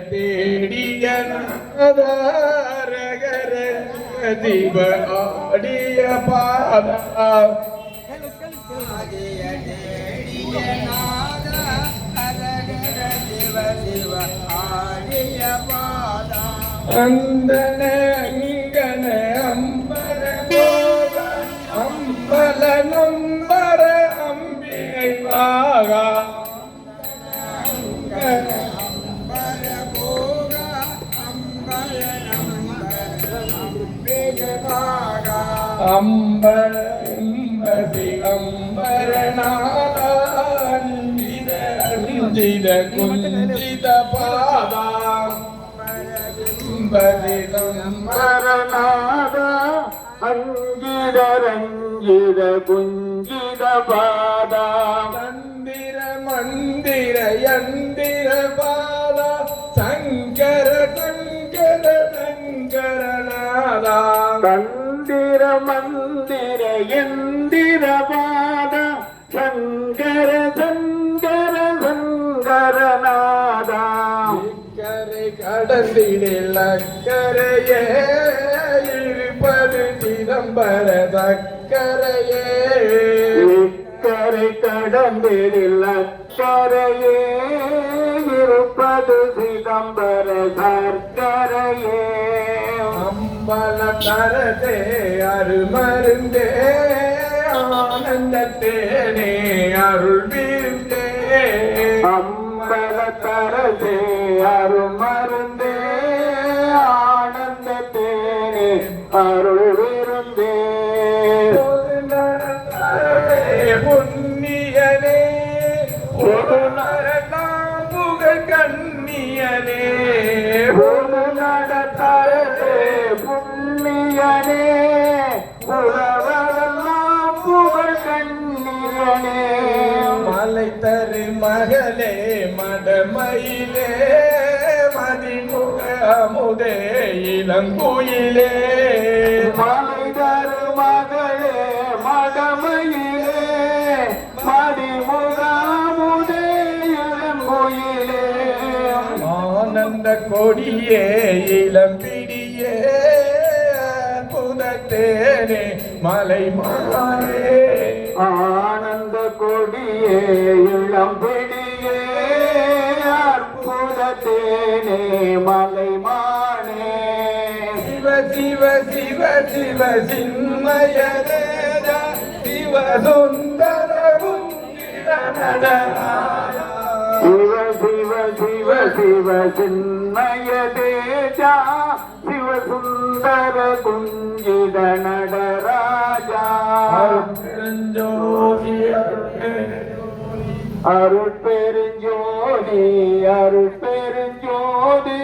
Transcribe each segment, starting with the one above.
தேடிய தீப ஆடிய பாதா அந்தன இங்கன அம்பர அம்பல நம்பர அம்பிகை வாகா அம்பரம்பதி அம்பரநாதித குஞ்சித பாதா அம்பரநாத அங்கித ரஞ்சித குஞ்சித பாதா மந்திர மந்திர யந்திர பாதா சங்கர சங்கர சங்கரநாதா மந்திர மந்திர யந்திர பாத சங்கர சங்கர சங்கரநாதா இக்கரை கடந்திடில் அக்கரையே இருப்பது சிதம்பர சக்கரையே இக்கரை கடந்திடில் அக்கரையே இருப்பது சிதம்பர சக்கரையே அம்பல தரதே அருமருந்தே ஆனந்தத்தேனே அருள் வீழ்ந்தே அம்பல தரதே அருமருந்தே ஆனந்தத்தேனே அருள் வீழ்ந்தே புண்ணியனே ஒரு நரலாம் புகழ் கண்ணியனே ஒரு நடத்தரதே புண்ணியனே புலவரெல்லாம் புகழ் கண்ணியனே மலை தரு மகளே மடமயிலே மதிமுக அமுதே இளங்குயிலே மலை தரு மகளே மடமயிலே மதிமுக அமுதே இளங்குயிலே ஆனந்த கொடியே இளம்பிடியே புதத்தேனே மலை மானே ஆனந்த கொடியே இளம்பிடியே அற்புதத்தேனே மலை மானே சிவ சிவ சிவ சிவ சின்மயதேஜ சிவ சுந்தர சிவ சிவ சிவ சிவ சின்மய தேஜா சிவ சுந்தர குஞ்சித நடராஜா அருள் பெருஞ்சோதி அருள் பெருஞ்சோதி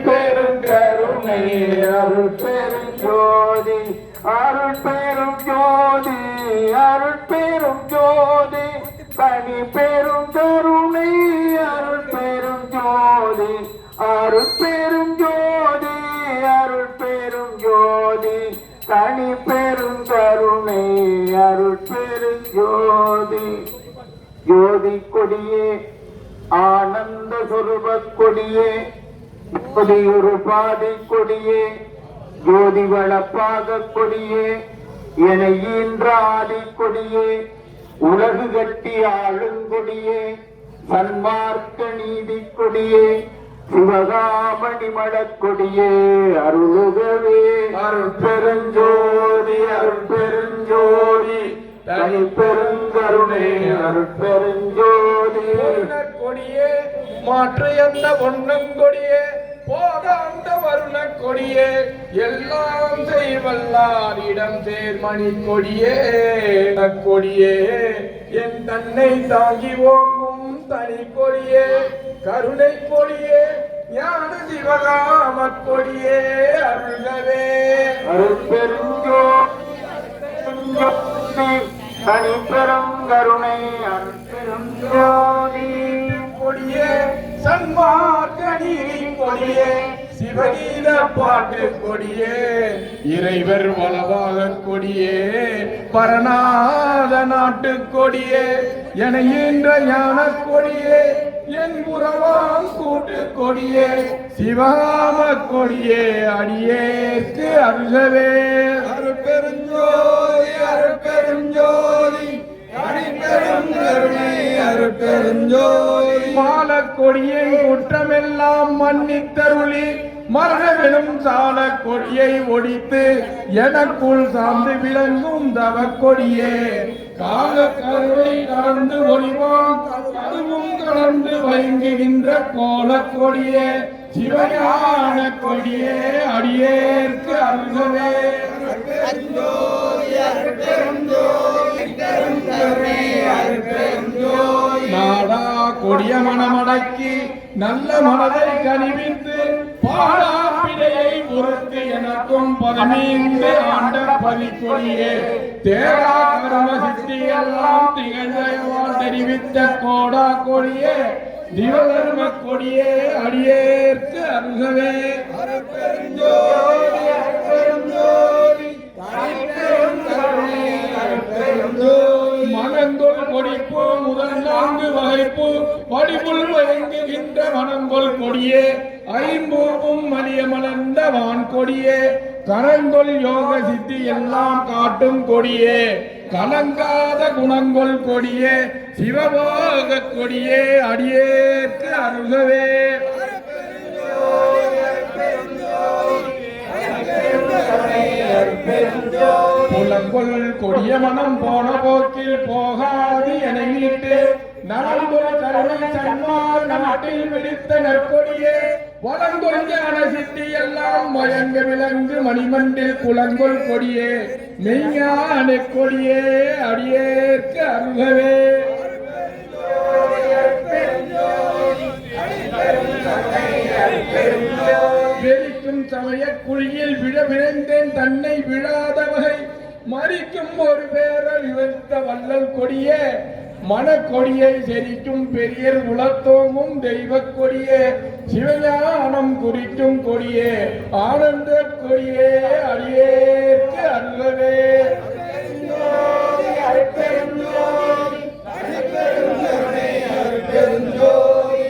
பெருங்கருணை அருள் பெருஞ்சோதி அருள் பெரும் ஜோதி அருள் பெரும் ஜோதி தனி பெரும் கருணை அருள் பெரும் ஜோதி அருள் பெரும் ஜோதி அருள் பெரும் ஜோதி தனி பெரும் கருணை அருள் பெரும் ஜோதி ஜோதி கொடியே ஆனந்த சொருப கொடியே ஒரு பாதை கொடியே ஜோதி வளப்பாக கொடியே என ஈன்ற ஆதி கொடியே உலகு கட்டி ஆளுங்கொடியே சன்மார்க்க நீதி கொடியே சிவகாமணி மடக்கொடியே அருளுகவே அருட்பெருஞ்சோதி அருட்பெருஞ்சோதி தனி பெருங்கருணை அருட்பெருஞ்சோதி கொடியே மாற்று எந்த பொன்னம் கொடியே போகாந்த வருண கொடியே எல்லாம் செய்வல்லாரிடம் சேர்மணி கொடியே கொடியே என் தன்னை தாங்கி ஓங்கும் தனி கொடியே கருணை கொடியே ஞான சிவகாம கொடியே அருள்கவே அருட்பெருஞ்சோதி தனி பெருங்கருணை அருட்பெருஞ்சோதி கொடியே சன்மார்க்க நீதி கொடியே சிவகீத பாட்டு கொடியே இறைவர் வளவாக கொடியே பரநாத நாட்டு கொடியே என ஈன்ற ஞான கொடியே என் புறவாம் கூட்டு கொடியே சிவகாம கொடியே அடியேற்கு அருகவே அருட்பெருஞ்சோதி அருட்பெருஞ்சோதி மாலக்கொடியை குற்றமெல்லாம் மன்னித்தருளி மரணமெனும் சால கொடியை ஒடித்து எனக்குள் சார்ந்து விளங்கும் தவக்கொடியே கால கருவை கலந்து ஒளிவான் அதுவும் கலந்து வழங்குகின்ற கோலக்கொடியே சிவஞான கொடியே அடியேற்கு அருகவே நாடா கொடிய மனமடக்கி நல்ல மனதை கனிவித்து பாடா பிழையை உறுத்து எனக்கும் பதமீந்து ஆண்ட பதிக்கொடியே தேடா கர்ம சித்தி எல்லாம் திகழ்வால் தெரிவித்த கோடா கொடியே திவதர்ம கொடியே அடியேற்கு அருகவே மனங்கொள் கொடிப்பு முதல் 4 வகைப்பு படிப்புள் வழங்குகின்ற மனங்கொள் கொடியே ஐம்பூவும் மலிய மலர்ந்த வான் கொடியே கரங்கொள் யோக சித்தி எல்லாம் காட்டும் கொடியே கலங்காத குணங்கொள் கொடியே சிவபோக கொடியே அடியேற்கு அருகவே புலங்கொள் கொடிய மனம் போன போக்கில் போகாது என மீட்டு நலங்கொள் கருணை சன்மார் நாட்டில் விடுத்த நற்கொடியே வளங்கொள் ஞான சித்தி எல்லாம் மயங்க விளங்கு மணிமண்டில் குலங்கொள் கொடியே மெய்ஞான கொடியே அடியேற்கு அருகவே வெறிக்கும் சமய குழியில் விழவிழந்தேன் தன்னை விழாத வகை மறிக்கும் ஒரு பேர விவரித்த வள்ளல் கொடியே மனக்கொடியை செரிக்கும் பெரியர் உலத்தோங்கும் தெய்வ கொடியே சிவஞானம் குறிக்கும் கொடியே ஆனந்த கொடியே அடியேற்கு அருகவே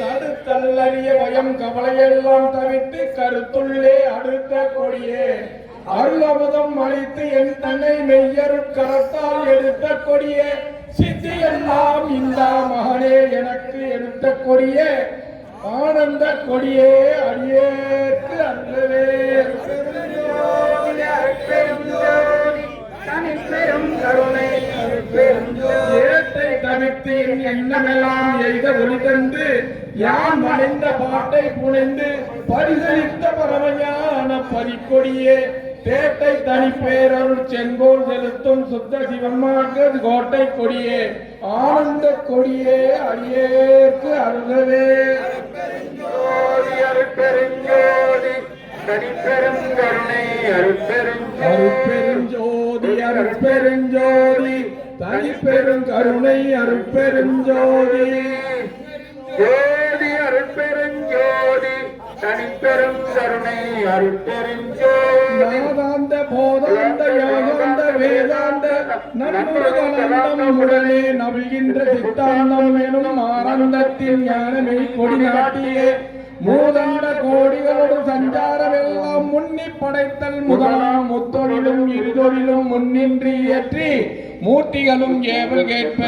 தடுத்தல்லறிய பயம் கவலையெல்லாம் தவிர்த்து கருத்துள்ளே அடுத்த கொடியே அருளமுதம் அளித்து என் தன்னை மெய்யருட்கரத்தால் எடுத்த கொடியே சித்தி எல்லாம் இந்த மகனே எனக்கு எடுத்த கொடியே ஆனந்த கொடியே அடியேற்கு அருளவே ஏற்றை தவிர்த்து என் எண்ணமெல்லாம் எய்த ஒளி தந்து யான் மறைந்த பாட்டை புனைந்து பரிசளித்த பரமஞான பதிக்கொடியே தேட்டை தனிப்பேரருள் செங்கோல் செலுத்தும் சுத்த சிவமாக கோட்டை கொடியே ஆனந்த கொடியே அடியேற்கு அருகவே அருட்பெருஞ்சோதி அருட்பெருஞ்சோதி தனிப்பெருங்கருணை அருட்பெருஞ்சோதி ஜோதி அருட்பெருஞ்சோதி தனிப்பெரும் கருணை நாதாந்த போதாந்த யோகாந்த வேதாந்த நன்முருகனந்தமுடனே நவிகின்ற சித்தாந்தம் எனும் ஆனந்தத்தின் ஞானமே கொடி நாட்டியே மூதண்ட கோடிகளோடு சஞ்சாரமெல்லாம் முன்னி படைத்தல் முதலாம் முத்தொழிலும் இருதொழிலும் முன்னின்றி ஏற்றி மூர்த்திகளும் ஏவல் கேட்ப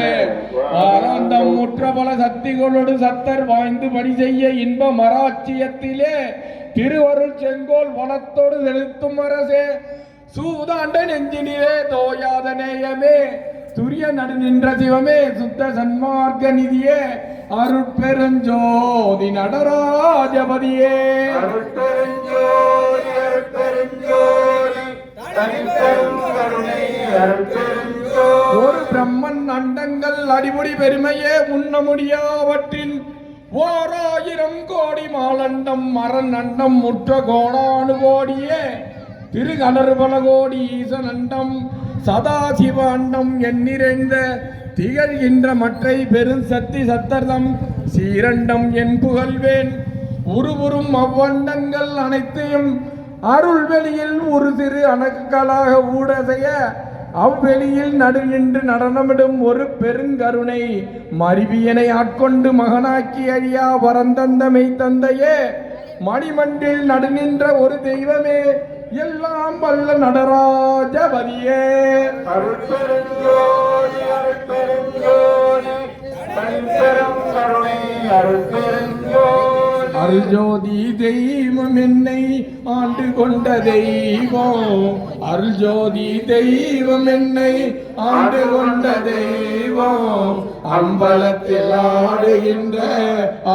ஆனந்தம் முற்ற பல சக்திகளோடு சத்தர் வாய்ந்து பணி செய்ய இன்ப மராட்சியத்திலே திருவருள் செங்கோல் வனத்தோடு செலுத்தும் அரசே சூதாண்ட நெஞ்சினிலே தோயாத நேயமே துரிய நடு நின்ற சிவமே சுத்த சன்மார்க்க நிதியே அருட்பெருஞ்சோதி நடராஜபதியே அருட்பெருஞ்சோதி அருட்பெருஞ்சோதி தனிப்பெரும் கருணை அருட்பெருஞ்சோதி ஒரு பிரம்மன் அண்டங்கள் அடிமுடி பெருமையே உண்ண முடியாவற்றின் ஓராயிரம் கோடி மாலண்டம் மரண் அண்டம் முற்ற கோடானு கோடியே திருகணர்பல கோடி ஈசன் அண்டம் சதாசிவ அண்டம் எண்ணிறைந்த திகழ்கின்ற மற்றை பெருஞ்சக்தி சத்தர்தம் சீரண்டம் என் புகழ்வேன் உருவுறும் அவ்வண்டங்கள் அனைத்தையும் அருள் வெளியில் ஒரு சிறு அணக்களாக ஊடசெய்ய அவ்வெளியில் நடு நின்று நடனமிடும் ஒரு பெருங்கருணை மருவியனை ஆட்கொண்டு மகனாக்கி அழியா வரந்தந்தமை தந்தையே மணிமண்டில் நடு நின்ற ஒரு தெய்வமே எல்லாம் வல்ல நடராஜபதியே அருட்பெருஞ்சோதி அருட்பெருஞ்சோதி தனிப்பெரும் கருணை அருட்பெருஞ்சோதி அருள்ஜோதி தெய்வம் என்னை ஆண்டு கொண்ட தெய்வம் அருள்ஜோதி தெய்வம் என்னை ஆண்டு கொண்ட தெய்வம் அம்பலத்தில் ஆடுகின்ற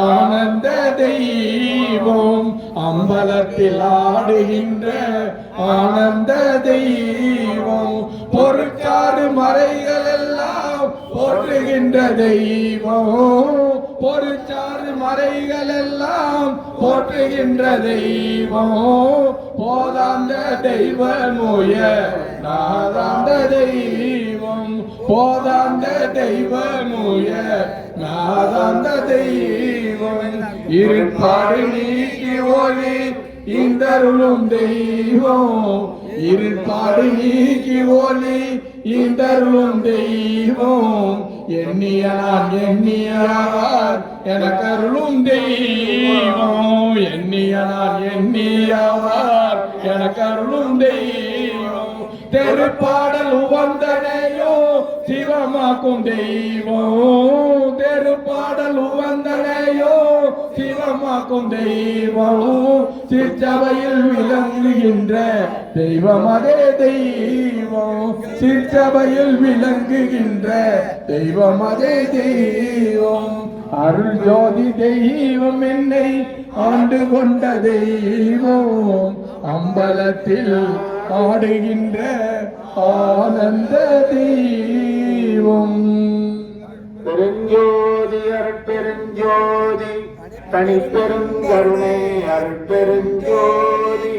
ஆனந்த தெய்வம் அம்பலத்தில் ஆடுகின்ற ஆனந்த தெய்வம் பொருட்காடு மறைகள் எல்லாம் போற்றுகின்ற தெய்வம் பொருட்சாறு மறைகள் எல்லாம் போற்றுகின்ற தெய்வம் போதாந்த தெய்வமோய நாதாந்த தெய்வம் போதாந்த தெய்வமோய நாதாந்த தெய்வம் இருப்பாடு நீக்கி ஒளி இந்தருளும் தெய்வம் இருப்பாடு நீக்கி ஒளி இந்தருளும் தெய்வம் எண்ணிய நான் எண்ணியவர் எனக்கருளும் தெய்வம் எண்ணிய நான் எண்ணியவர் எனக்கருளும் தெய்வம் தெருப்பாடல் உவந்தனையோ சிவமாக்கும் தெய்வம் தெருப்பாடல் உவந்தனையோ சிவமாக்கும் தெய்வம் சிற்சபையில் விளங்குகின்ற தெய்வம் அதே தெய்வம் சிற்சபையில் விளங்குகின்ற தெய்வம் அதே தெய்வம் அருள் ஜோதி தெய்வம் என்னை ஆண்டு கொண்ட தெய்வம் அம்பலத்தில் ஆடுகின்ற ஆனந்த தெய்வம் பெருஞ்சோதி அருட்பெருஞ்சோதி தனிப்பெரும் கருணை அருட்பெருஞ்சோதி